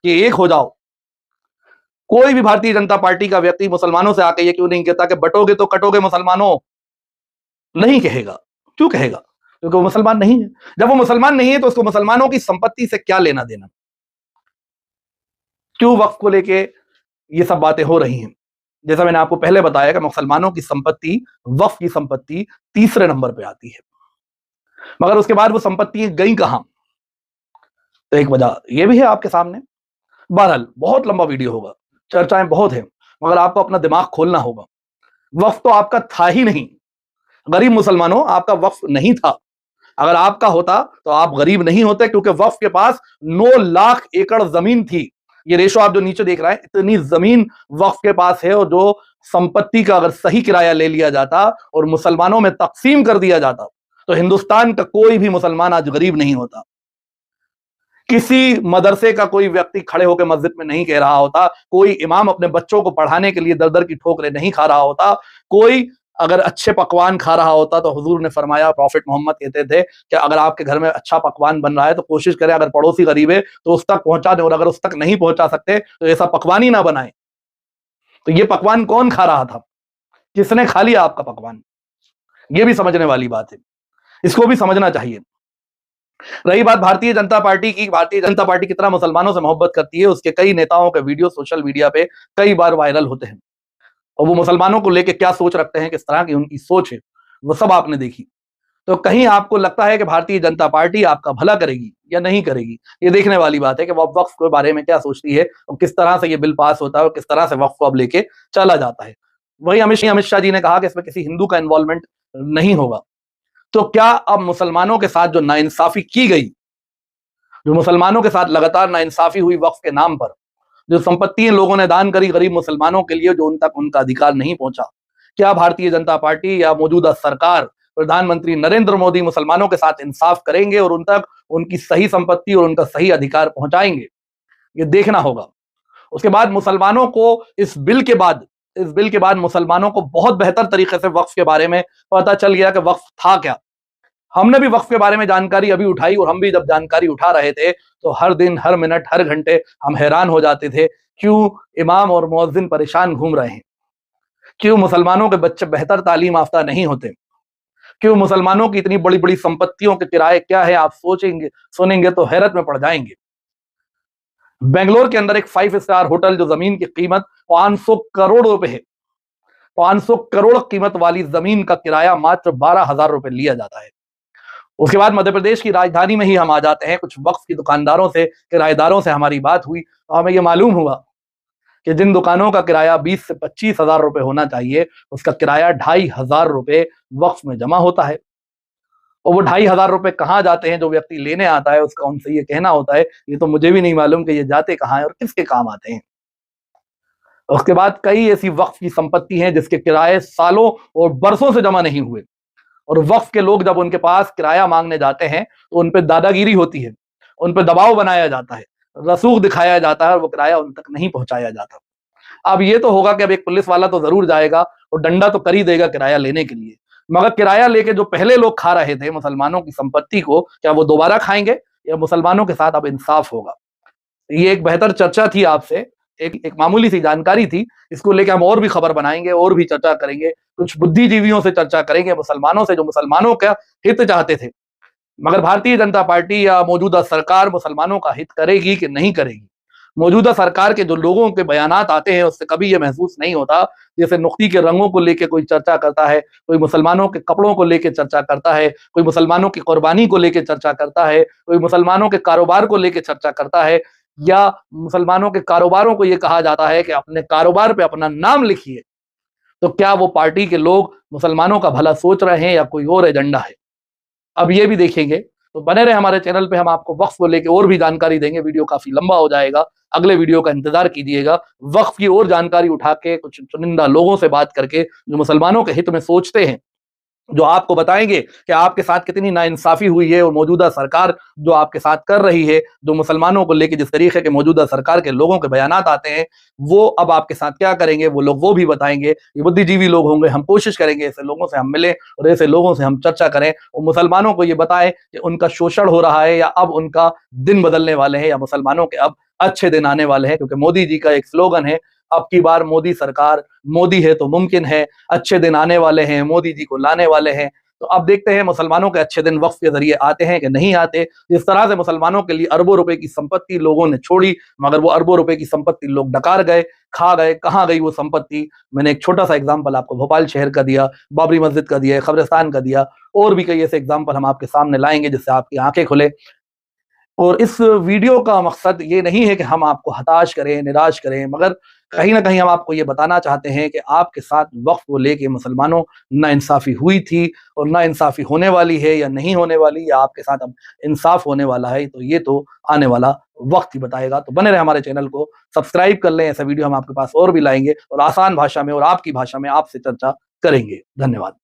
कि एक हो जाओ। कोई भी भारतीय जनता पार्टी का व्यक्ति मुसलमानों से आके ये क्यों नहीं कहता कि बटोगे तो कटोगे मुसलमानों, नहीं कहेगा। क्यों कहेगा? क्योंकि वो मुसलमान नहीं है। जब वो मुसलमान नहीं है तो उसको मुसलमानों की संपत्ति से क्या लेना देना? क्यों वक्फ को लेके ये सब बातें हो रही हैं? जैसा मैंने आपको पहले बताया कि मुसलमानों की संपत्ति, वक्फ की संपत्ति तीसरे नंबर पे आती है। मगर उसके बाद वो संपत्ति गई कहां? तो एक वजह ये भी है आपके सामने। बहरहाल बहुत लंबा वीडियो होगा, चर्चाएं बहुत हैं, मगर आपको अपना दिमाग खोलना होगा। वक्फ तो आपका था ही नहीं। गरीब मुसलमानों, आपका वक्फ नहीं था। अगर आपका होता तो आप गरीब नहीं होते, क्योंकि वक्फ के पास 9 लाख एकड़ जमीन थी। ये रेशो आप जो नीचे देख रहे हैं, इतनी जमीन वक्फ के पास है। और जो संपत्ति का अगर सही किराया ले लिया जाता और मुसलमानों में तकसीम कर दिया जाता तो हिंदुस्तान का कोई भी मुसलमान आज गरीब नहीं होता। किसी मदरसे का कोई व्यक्ति खड़े होकर मस्जिद में नहीं कह रहा होता, कोई इमाम अपने बच्चों को पढ़ाने के लिए दर दर की ठोकरें नहीं खा रहा होता, कोई अगर अच्छे पकवान खा रहा होता तो हुजूर ने फरमाया, प्रॉफिट मोहम्मद कहते थे कि अगर आपके घर में अच्छा पकवान बन रहा है तो कोशिश करें, अगर पड़ोसी गरीब है तो उस तक पहुंचा दें, और अगर उस तक नहीं पहुंचा सकते तो ऐसा पकवान ही ना बनाए। तो ये पकवान कौन खा रहा था? किसने खा लिया आपका पकवान? ये भी समझने वाली बात है, इसको भी समझना चाहिए। रही बात भारतीय जनता पार्टी की, भारतीय जनता पार्टी कितना मुसलमानों से मोहब्बत करती है, उसके कई नेताओं के वीडियो सोशल मीडिया पे कई बार वायरल होते हैं, और वो मुसलमानों को लेकर क्या सोच रखते हैं, किस तरह की उनकी सोच है, वो सब आपने देखी। तो कहीं आपको लगता है कि भारतीय जनता पार्टी आपका भला करेगी या नहीं करेगी? ये देखने वाली बात है कि वो वक्फ के बारे में क्या सोचती है और किस तरह से ये बिल पास होता है और किस तरह से वक्फ को अब लेके चला जाता है। वही अमित शाह जी ने कहा कि इसमें किसी हिंदू का इन्वॉल्वमेंट नहीं होगा। तो क्या अब मुसलमानों के साथ जो नाइंसाफी की गई, जो मुसलमानों के साथ लगातार नाइंसाफी हुई वक्फ के नाम पर, जो संपत्तियां लोगों ने दान करी गरीब मुसलमानों के लिए, जो उन तक उनका अधिकार नहीं पहुंचा, क्या भारतीय जनता पार्टी या मौजूदा सरकार, प्रधानमंत्री नरेंद्र मोदी मुसलमानों के साथ इंसाफ करेंगे और उन तक उनकी सही संपत्ति और उनका सही अधिकार पहुंचाएंगे? ये देखना होगा। उसके बाद मुसलमानों को इस बिल के बाद मुसलमानों को बहुत बेहतर तरीके से वक्फ के बारे में पता चल गया कि वक्फ था क्या। हमने भी वक्फ के बारे में जानकारी अभी उठाई, और हम भी जब जानकारी उठा रहे थे तो हर दिन, हर मिनट, हर घंटे हम हैरान हो जाते थे, क्यों इमाम और मुअज्जिन परेशान घूम रहे हैं, क्यों मुसलमानों के बच्चे बेहतर तालीम याफ्ता नहीं होते, क्यों मुसलमानों की इतनी बड़ी बड़ी संपत्तियों के किराए क्या है, आप सुनेंगे तो हैरत में पड़ जाएंगे। बेंगलोर के अंदर एक 5 स्टार होटल, जो जमीन की कीमत 500 करोड़ रुपए है, 500 करोड़ कीमत वाली जमीन का किराया मात्र 12,000 रुपए लिया जाता है। उसके बाद मध्य प्रदेश की राजधानी में ही हम आ जाते हैं। कुछ वक्फ की दुकानदारों से, किराएदारों से हमारी बात हुई तो हमें यह मालूम हुआ कि जिन दुकानों का किराया 20 से 25,000 रुपए होना चाहिए, उसका किराया 2,500 रुपए वक्फ में जमा होता है। और वो 2,500 रुपए कहाँ जाते हैं, जो व्यक्ति लेने आता है उसका उनसे ये कहना होता है, ये तो मुझे भी नहीं मालूम कि ये जाते कहाँ हैं और किसके काम आते हैं। उसके बाद कई ऐसी वक्फ की संपत्ति हैं जिसके किराए सालों और बरसों से जमा नहीं हुए, और वक्फ के लोग जब उनके पास किराया मांगने जाते हैं तो उन पर दादागिरी होती है, उन पर दबाव बनाया जाता है, रसूख दिखाया जाता है, और वो किराया उन तक नहीं पहुंचाया जाता। अब ये तो होगा कि अब एक पुलिस वाला तो जरूर जाएगा और डंडा तो कर ही देगा किराया लेने के लिए, मगर किराया लेके जो पहले लोग खा रहे थे मुसलमानों की संपत्ति को, क्या वो दोबारा खाएंगे या मुसलमानों के साथ अब इंसाफ होगा? ये एक बेहतर चर्चा थी आपसे, एक मामूली सी जानकारी थी। इसको लेकर हम और भी खबर बनाएंगे और भी चर्चा करेंगे, कुछ बुद्धिजीवियों से चर्चा करेंगे, मुसलमानों से, जो मुसलमानों का हित चाहते थे। मगर भारतीय जनता पार्टी या मौजूदा सरकार मुसलमानों का हित करेगी कि नहीं करेगी? मौजूदा सरकार के जो लोगों के बयानात आते हैं उससे कभी यह महसूस नहीं होता जैसे नुक्ती के रंगों को लेकर कोई चर्चा करता है, कोई मुसलमानों के कपड़ों को लेकर चर्चा करता है, कोई मुसलमानों की कुर्बानी को लेकर चर्चा करता है, कोई मुसलमानों के कारोबार को लेकर चर्चा करता है, या मुसलमानों के कारोबारों को यह कहा जाता है कि अपने कारोबार पे अपना नाम लिखिए। तो क्या वो पार्टी के लोग मुसलमानों का भला सोच रहे हैं या कोई और एजेंडा है? अब ये भी देखेंगे। तो बने रहे हमारे चैनल पे, हम आपको वक्फ को लेकर और भी जानकारी देंगे। वीडियो काफी लंबा हो जाएगा, अगले वीडियो का इंतजार कीजिएगा। वक्फ की और जानकारी उठा के कुछ चुनिंदा लोगों से बात करके, जो मुसलमानों के हित में सोचते हैं, जो आपको बताएंगे कि आपके साथ कितनी नाइंसाफी हुई है और मौजूदा सरकार जो आपके साथ कर रही है, जो मुसलमानों को लेकर जिस तरीके के मौजूदा सरकार के लोगों के बयानात आते हैं, वो अब आपके साथ क्या करेंगे वो लोग वो भी बताएंगे। ये बुद्धिजीवी लोग होंगे, हम कोशिश करेंगे ऐसे लोगों से हम मिलें और ऐसे लोगों से हम चर्चा करें और मुसलमानों को ये बताएं कि उनका शोषण हो रहा है या अब उनका दिन बदलने वाले हैं, या मुसलमानों के अब अच्छे दिन आने वाले हैं, क्योंकि मोदी जी का एक स्लोगन है, अब की बार मोदी सरकार, मोदी है तो मुमकिन है, अच्छे दिन आने वाले हैं, मोदी जी को लाने वाले हैं। तो अब देखते हैं मुसलमानों के अच्छे दिन वक्फ के जरिए आते हैं कि नहीं आते। जिस तरह से मुसलमानों के लिए अरबों रुपए की संपत्ति लोगों ने छोड़ी, मगर वो अरबों रुपए की संपत्ति लोग डकार गए, खा गए, कहाँ गई वो संपत्ति? मैंने एक छोटा सा एग्जाम्पल आपको भोपाल शहर का दिया, बाबरी मस्जिद का दिया, कब्रिस्तान का दिया, और भी कई ऐसे एग्जाम्पल हम आपके सामने लाएंगे जिससे आपकी आंखें खुले। और इस वीडियो का मकसद ये नहीं है कि हम आपको हताश करें, निराश करें, मगर कहीं न कहीं हम आपको ये बताना चाहते हैं कि आपके साथ वक़्त को लेके मुसलमानों नाइंसाफ़ी हुई थी और नाइंसाफ़ी होने वाली है या नहीं होने वाली, या आपके साथ अब इंसाफ़ होने वाला है, तो ये तो आने वाला वक़्त ही बताएगा। तो बने रहें हमारे चैनल को, सब्सक्राइब कर लें, ऐसा वीडियो हम आपके पास और भी लाएँगे और आसान भाषा में और आपकी भाषा में आपसे चर्चा करेंगे। धन्यवाद।